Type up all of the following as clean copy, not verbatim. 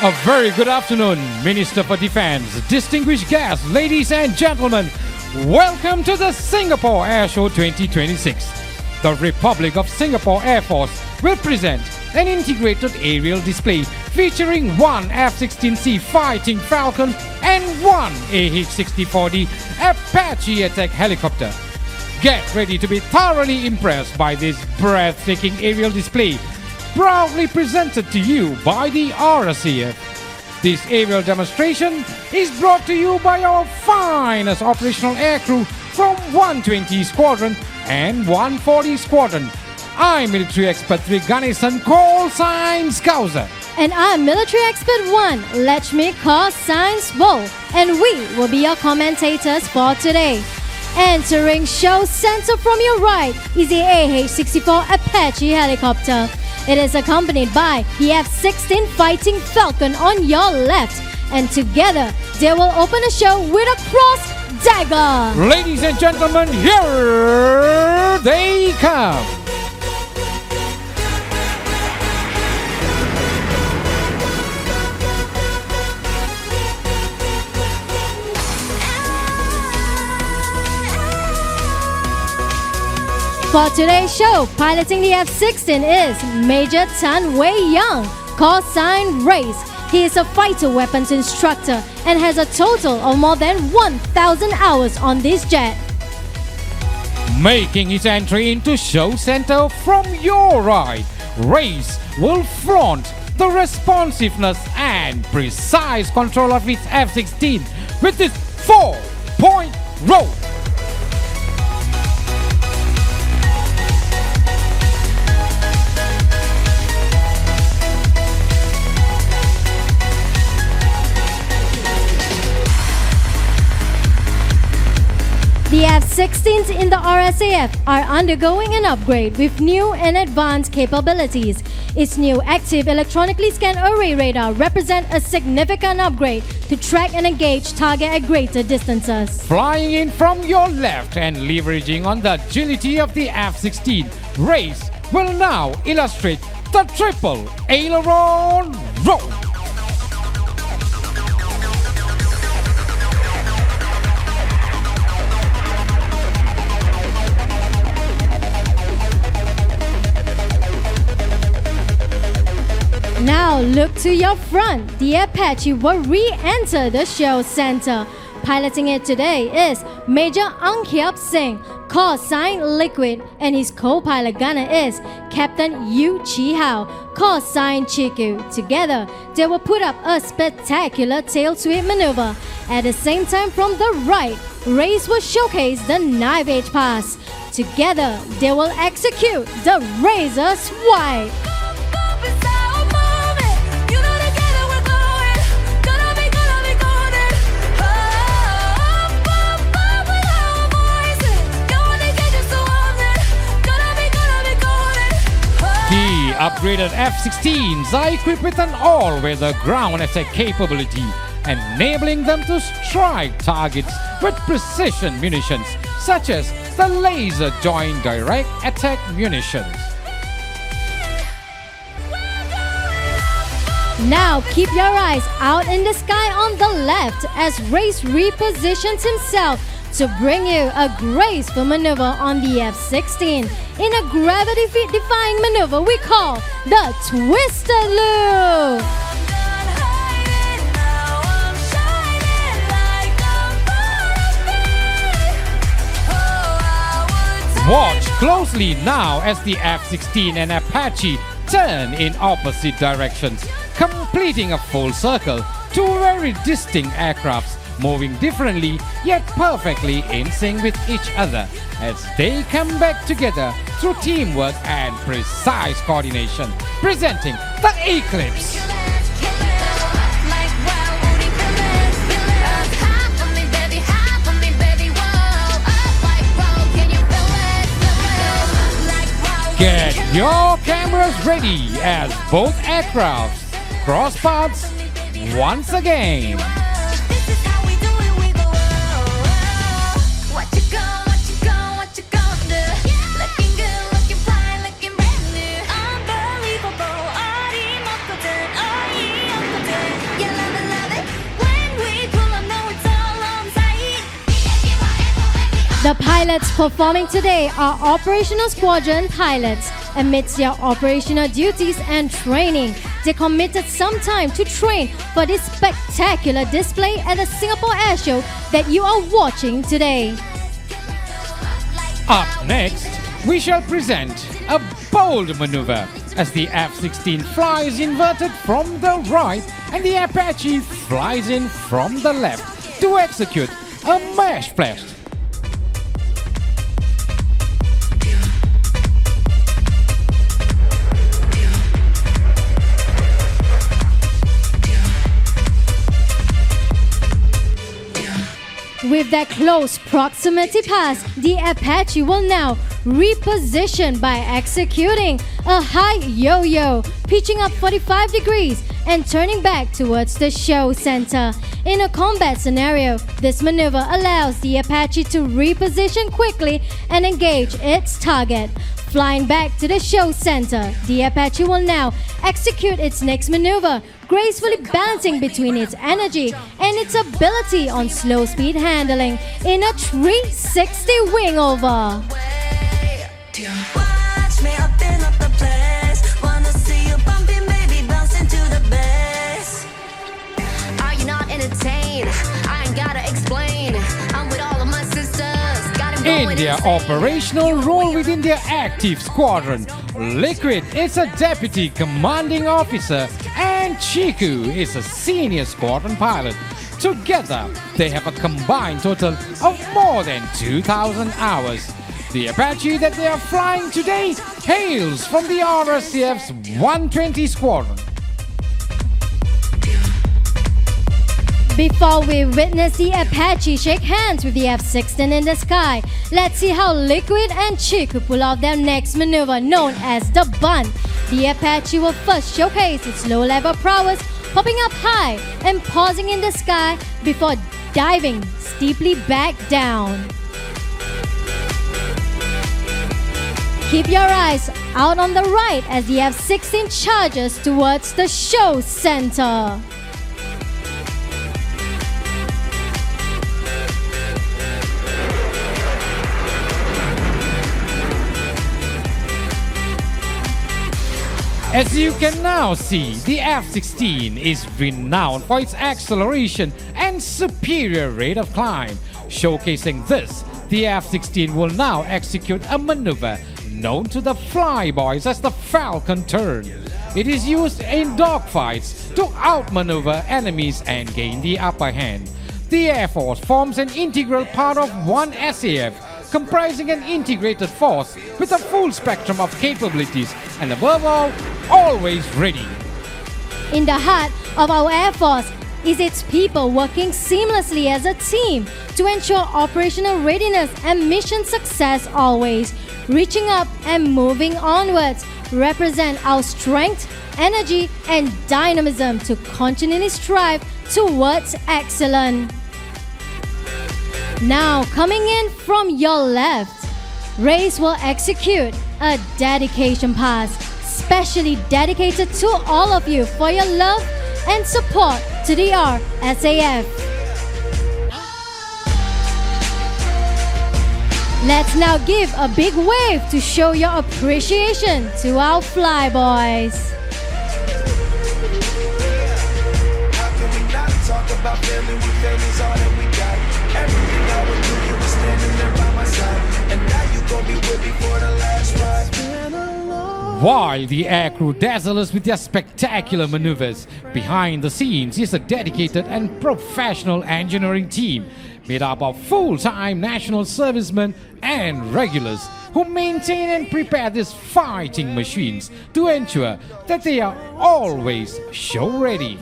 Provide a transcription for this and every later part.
A very good afternoon, Minister for Defense, distinguished guests, ladies and gentlemen. Welcome to the Singapore Airshow 2026. The Republic of Singapore Air Force will present an integrated aerial display featuring one F-16C Fighting Falcon and one AH-64D Apache attack helicopter. Get ready to be thoroughly impressed by this breathtaking aerial display, proudly presented to you by the RSAF. This aerial demonstration is brought to you by our finest operational aircrew from 120 Squadron and 140 Squadron. I'm Military Expert 3 Ganesan, call sign Scouser. And I'm Military Expert 1, Lechmi, call sign Swole. And we will be your commentators for today. Entering show center from your right is the AH-64 Apache helicopter. It is accompanied by the F-16 Fighting Falcon on your left. And together, they will open the show with a cross dagger. Ladies and gentlemen, here they come. For today's show, piloting the F-16 is Major Tan Wei Young, call sign Race. He is a fighter weapons instructor and has a total of more than 1,000 hours on this jet. Making his entry into show center from your right, Race will flaunt the responsiveness and precise control of his F-16 with his 4-point roll. The F-16s in the RSAF are undergoing an upgrade with new and advanced capabilities. Its new active electronically scanned array radar represents a significant upgrade to track and engage target at greater distances. Flying in from your left and leveraging on the agility of the F-16, Race will now illustrate the triple aileron roll. Now look to your front. The Apache will re-enter the show center. Piloting it today is Major Anghyap Singh, call sign Liquid, and his co-pilot gunner is Captain Yu Chi Hao, call sign Chiku. Together, they will put up a spectacular tail sweep maneuver. At the same time, from the right, Race will showcase the knife edge pass. Together, they will execute the razor swipe. The upgraded F-16s are equipped with an all-weather ground attack capability, enabling them to strike targets with precision munitions, such as the laser joint direct attack munitions. Now keep your eyes out in the sky on the left as Race repositions himself to bring you a graceful maneuver on the F-16 in a gravity-defying maneuver we call the Twisted Loop. Watch closely now as the F-16 and Apache turn in opposite directions, completing a full circle. Two very distinct aircrafts moving differently yet perfectly in sync with each other as they come back together through teamwork and precise coordination, presenting the Eclipse. Get your cameras ready as both aircrafts cross paths once again. The pilots performing today are operational squadron pilots. Amidst their operational duties and training, they committed some time to train for this spectacular display at the Singapore Airshow that you are watching today. Up next, we shall present a bold maneuver as the F-16 flies inverted from the right and the Apache flies in from the left to execute a mash blast. With that close proximity pass, the Apache will now reposition by executing a high yo-yo, pitching up 45 degrees and turning back towards the show center. In a combat scenario, this maneuver allows the Apache to reposition quickly and engage its target. Flying back to the show center, the Apache will now execute its next maneuver, gracefully balancing between its energy and its ability on slow speed handling in a 360 wing over. Watch me up in up the place. Wanna see you bumping, baby, bouncing to the bass. Are you not entertained? I ain't gotta explain. I'm with all of my sisters. Got 'em going In their insane. operational role within their active squadron, Liquid is a deputy commanding officer and Chiku is a senior squadron pilot. Together, they have a combined total of more than 2,000 hours. The Apache that they are flying today hails from the RSAF's 120 squadron. Before we witness the Apache shake hands with the F-16 in the sky, let's see how Liquid and Chiku pull off their next maneuver known as the bunt. The Apache will first showcase its low-level prowess, popping up high and pausing in the sky before diving steeply back down. Keep your eyes out on the right as the F-16 charges towards the show center. As you can now see, the F-16 is renowned for its acceleration and superior rate of climb. Showcasing this, the F-16 will now execute a maneuver known to the flyboys as the Falcon Turn. It is used in dogfights to outmaneuver enemies and gain the upper hand. The Air Force forms an integral part of one SAF, comprising an integrated force with a full spectrum of capabilities and above all, always ready. In the heart of our Air Force is its people working seamlessly as a team to ensure operational readiness and mission success always. Reaching up and moving onwards represent our strength, energy and dynamism to continually strive towards excellence. Now coming in from your left, Race will execute a dedication pass, specially dedicated to all of you for your love and support to the RSAF. Let's now give a big wave to show your appreciation to our flyboys. How can we not talk about family when family's all that we got? Everything I would do, you were standing there by my side. And now you gon' be with me for the last ride. While the aircrew dazzle us with their spectacular maneuvers, behind the scenes is a dedicated and professional engineering team made up of full-time national servicemen and regulars who maintain and prepare these fighting machines to ensure that they are always show-ready.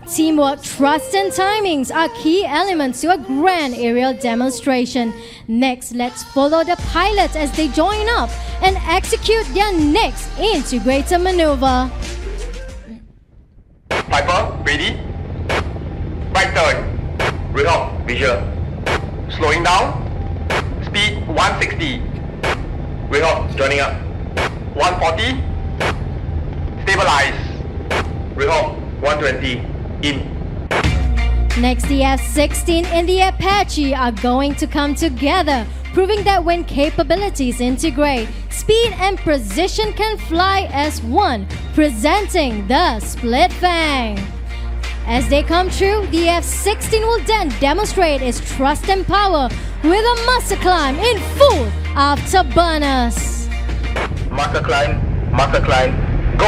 Teamwork, trust and timings are key elements to a grand aerial demonstration. Next, let's follow the pilots as they join up and execute their next integrated maneuver. Piper, ready? Right turn. Reload, visual. Slowing down. Speed 160. Reload, joining up. 140. Stabilize. Reload, 120. In. Next, the F-16 and the Apache are going to come together proving that when capabilities integrate, speed and precision can fly as one, presenting the Split Fang. As they come true, the F-16 will then demonstrate its trust and power with a master climb in full afterburners. Master climb, go!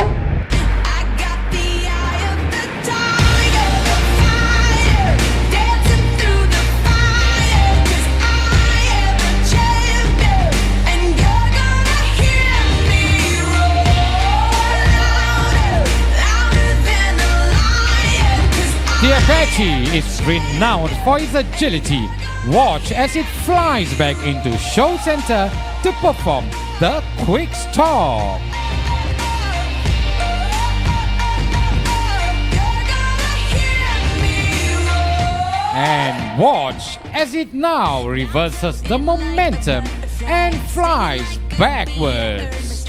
I got the eye of the tiger, fire, dancing through the fire. 'Cause I am a champion, and you're gonna hear me roar louder, louder than a lion. 'Cause The Apache is renowned for its agility. Watch as it flies back into show center to perform the quick stop. And watch as it now reverses the momentum and flies backwards.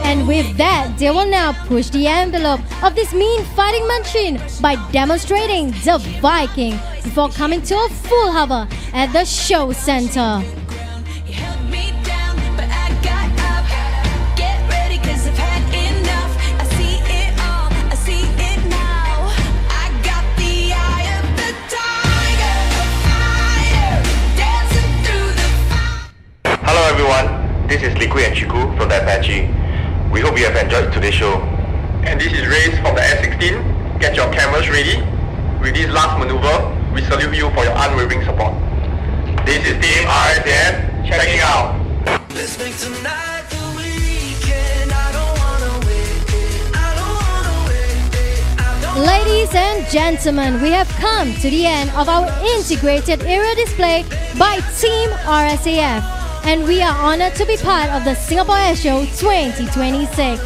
And with that, they will now push the envelope of this mean fighting machine by demonstrating the Viking before coming to a full hover at the show center. You held me down, but I got up. Get ready, 'cause I've had enough. I see it all, I see it now. I got the eye of the tiger, fire, dancing through the fire. Hello everyone, this is Liquid and Chiku from the Apache. We hope you have enjoyed today's show. And this is Race from the S16. Get your cameras ready. With this last maneuver, we salute you for your unwavering support. This is Team RSAF checking out. Let's make tonight the weekend. I don't wanna wait. I don't wanna wait. I don't Ladies and gentlemen, we have come to the end of our integrated era display by Team RSAF. And we are honored to be part of the Singapore Airshow 2026.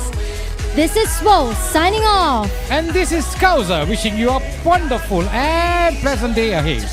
This is Swole signing off. And this is Skouser wishing you a wonderful and pleasant day ahead.